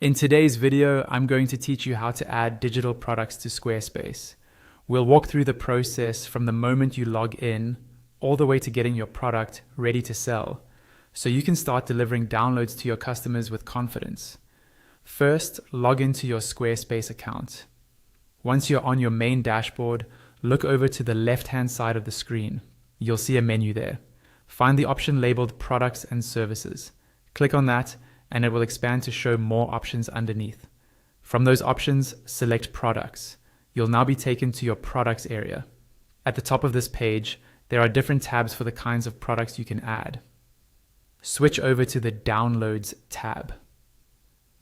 In today's video, I'm going to teach you how to add digital products to Squarespace. We'll walk through the process from the moment you log in all the way to getting your product ready to sell, so you can start delivering downloads to your customers with confidence. First, log into your Squarespace account. Once you're on your main dashboard, look over to the left-hand side of the screen. You'll see a menu there. Find the option labeled Products and Services. Click on that, and it will expand to show more options underneath. From those options, select Products. You'll now be taken to your Products area. At the top of this page, there are different tabs for the kinds of products you can add. Switch over to the Downloads tab.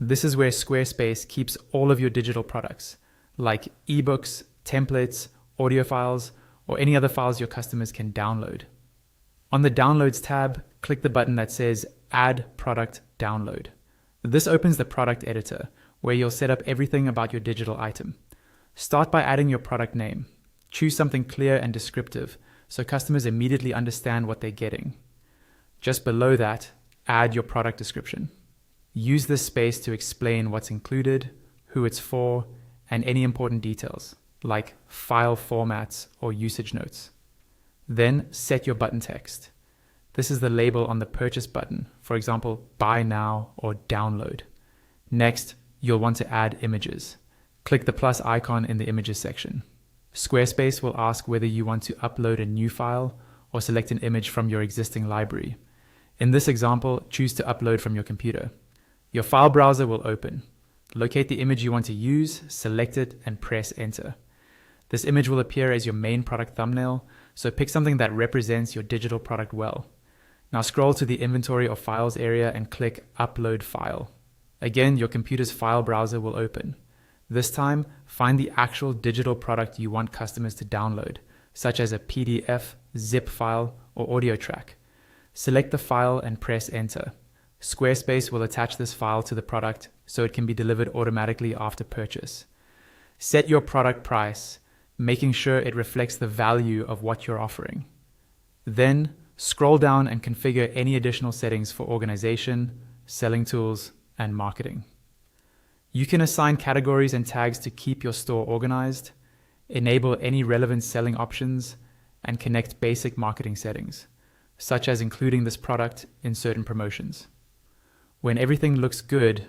This is where Squarespace keeps all of your digital products, like ebooks, templates, audio files, or any other files your customers can download. On the Downloads tab, click the button that says Add Product Download. This opens the product editor, where you'll set up everything about your digital item. Start by adding your product name. Choose something clear and descriptive, so customers immediately understand what they're getting. Just below that, add your product description. Use this space to explain what's included, who it's for, and any important details, like file formats or usage notes. Then set your button text. This is the label on the purchase button, for example, buy now or download. Next, you'll want to add images. Click the plus icon in the images section. Squarespace will ask whether you want to upload a new file or select an image from your existing library. In this example, choose to upload from your computer. Your file browser will open. Locate the image you want to use, select it, and press enter. This image will appear as your main product thumbnail, so pick something that represents your digital product well. Now scroll to the Inventory or Files area and click Upload File. Again, your computer's file browser will open. This time, find the actual digital product you want customers to download, such as a PDF, zip file, or audio track. Select the file and press Enter. Squarespace will attach this file to the product so it can be delivered automatically after purchase. Set your product price, making sure it reflects the value of what you're offering. Then, scroll down and configure any additional settings for organization, selling tools, and marketing. You can assign categories and tags to keep your store organized, enable any relevant selling options, and connect basic marketing settings, such as including this product in certain promotions. When everything looks good,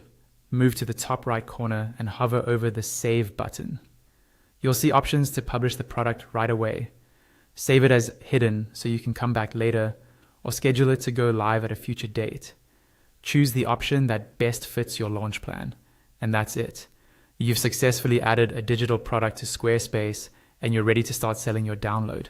move to the top right corner and hover over the Save button. You'll see options to publish the product right away. Save it as hidden so you can come back later, or schedule it to go live at a future date. Choose the option that best fits your launch plan, and that's it. You've successfully added a digital product to Squarespace, and you're ready to start selling your download.